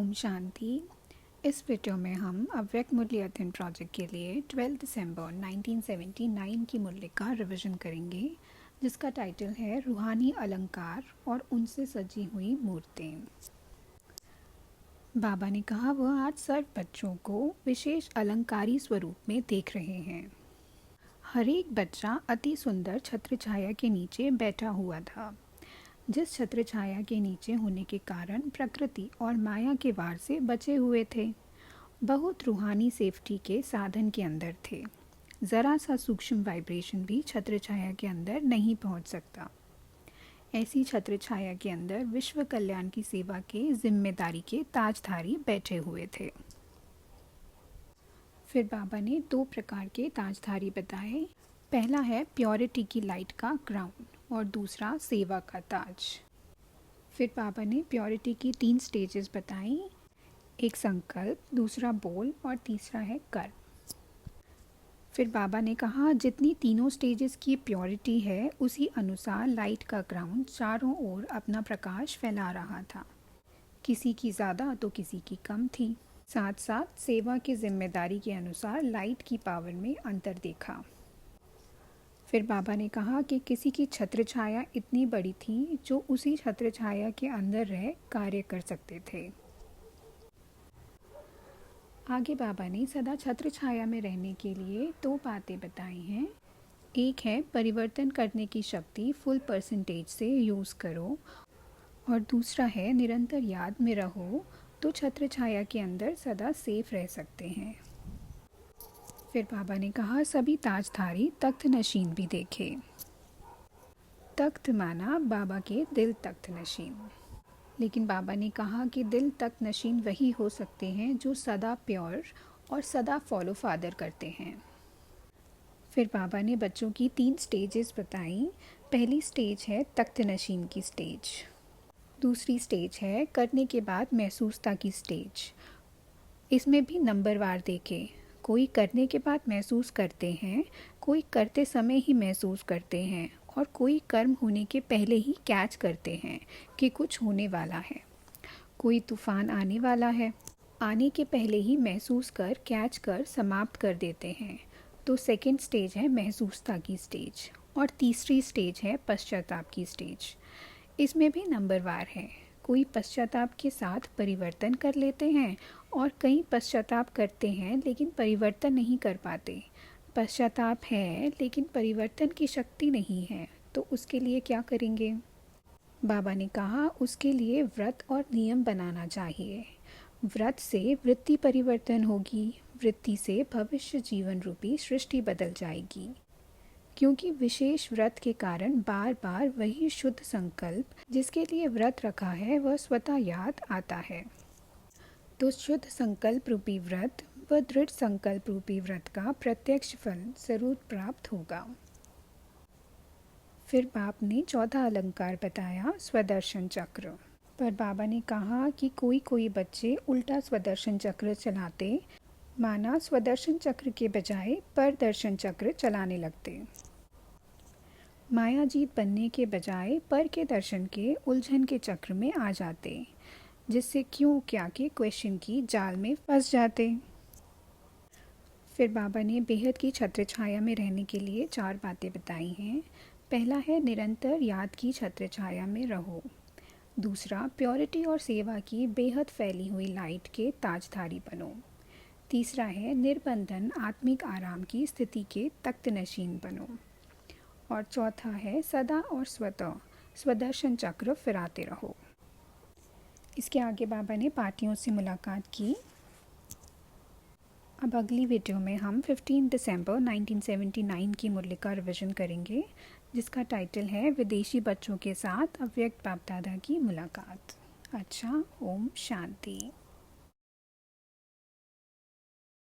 ओम शांति। इस वीडियो में हम अव्यक्त मूल्य अध्ययन प्रोजेक्ट के लिए 12 दिसंबर 1979 की मूल्य का रिवीजन करेंगे, जिसका टाइटल है रूहानी अलंकार और उनसे सजी हुई मूर्तें। बाबा ने कहा वह आज सर्व बच्चों को विशेष अलंकारी स्वरूप में देख रहे हैं। हर एक बच्चा अति सुंदर छत्र छाया के नीचे बैठा हुआ था, जिस छत्र छाया के नीचे होने के कारण प्रकृति और माया के वार से बचे हुए थे। बहुत रूहानी सेफ्टी के साधन के अंदर थे। ज़रा सा सूक्ष्म वाइब्रेशन भी छत्र छाया के अंदर नहीं पहुंच सकता। ऐसी छत्र छाया के अंदर विश्व कल्याण की सेवा के जिम्मेदारी के ताजधारी बैठे हुए थे। फिर बाबा ने 2 प्रकार के ताजधारी बताए। पहला है प्योरिटी की लाइट का क्राउन और दूसरा सेवा का ताज। फिर बाबा ने प्योरिटी की 3 स्टेजेस बताई, एक संकल्प, दूसरा बोल और तीसरा है कर्म। फिर बाबा ने कहा जितनी तीनों स्टेजेस की प्योरिटी है उसी अनुसार लाइट का क्राउन चारों ओर अपना प्रकाश फैला रहा था। किसी की ज़्यादा तो किसी की कम थी। साथ साथ सेवा की जिम्मेदारी के अनुसार लाइट की पावर में अंतर देखा। फिर बाबा ने कहा कि किसी की छत्र छाया इतनी बड़ी थी जो उसी छत्र छाया के अंदर रह कार्य कर सकते थे। आगे बाबा ने सदा छत्र छाया में रहने के लिए 2 बातें बताई हैं। एक है परिवर्तन करने की शक्ति फुल परसेंटेज से यूज़ करो, और दूसरा है निरंतर याद में रहो तो छत्र छाया के अंदर सदा सेफ रह सकते हैं। फिर बाबा ने कहा सभी ताजधारी तख्त नशीन भी देखे। तख्त माना बाबा के दिल तख्त नशीन। लेकिन बाबा ने कहा कि दिल तख्त नशीन वही हो सकते हैं जो सदा प्योर और सदा फॉलो फादर करते हैं। फिर बाबा ने बच्चों की 3 स्टेजेस बताई। पहली स्टेज है तख्त नशीन की स्टेज, दूसरी स्टेज है करने के बाद महसूसता की स्टेज। इसमें भी नंबरवार देखे। कोई करने के बाद महसूस करते हैं, कोई करते समय ही महसूस करते हैं और कोई कर्म होने के पहले ही कैच करते हैं कि कुछ होने वाला है, कोई तूफान आने वाला है, आने के पहले ही महसूस कर कैच कर समाप्त कर देते हैं। तो सेकंड स्टेज है महसूसता की स्टेज और तीसरी स्टेज है पश्चाताप की स्टेज। इसमें भी नंबरवार है। कोई पश्चाताप के साथ परिवर्तन कर लेते हैं और कई पश्चाताप करते हैं लेकिन परिवर्तन नहीं कर पाते। पश्चाताप है लेकिन परिवर्तन की शक्ति नहीं है, तो उसके लिए क्या करेंगे? बाबा ने कहा उसके लिए व्रत और नियम बनाना चाहिए। व्रत से वृत्ति परिवर्तन होगी, वृत्ति से भविष्य जीवन रूपी सृष्टि बदल जाएगी, क्योंकि विशेष व्रत के कारण बार बार वही शुद्ध संकल्प जिसके लिए व्रत रखा है वह स्वतः याद आता है। तो शुद्ध संकल्प रूपी व्रत व दृढ़ संकल्प रूपी व्रत का प्रत्यक्ष फल जरूर प्राप्त होगा। फिर बाप ने 14 अलंकार बताया स्वदर्शन चक्र पर। बाबा ने कहा कि कोई बच्चे उल्टा स्वदर्शन चक्र चलाते, माना स्वदर्शन चक्र के बजाय परदर्शन चक्र चलाने लगते। मायाजीत बनने के बजाय पर के दर्शन के उलझन के चक्र में आ जाते, जिससे क्यों क्या के क्वेश्चन की जाल में फंस जाते। फिर बाबा ने बेहद की छत्र छाया में रहने के लिए 4 बातें बताई हैं। पहला है निरंतर याद की छत्र छाया में रहो। दूसरा प्योरिटी और सेवा की बेहद फैली हुई लाइट के ताजधारी बनो। तीसरा है निर्बंधन आत्मिक आराम की स्थिति के तख्त नशीन बनो। और चौथा है सदा और स्वतः स्वदर्शन चक्र फिराते रहो। इसके आगे बाबा ने पार्टियों से मुलाकात की। अब अगली वीडियो में हम 15 दिसंबर 1979 की मूल्य का रिवीजन करेंगे, जिसका टाइटल है विदेशी बच्चों के साथ अव्यक्त बाप दादा की मुलाकात। अच्छा, ओम शांति।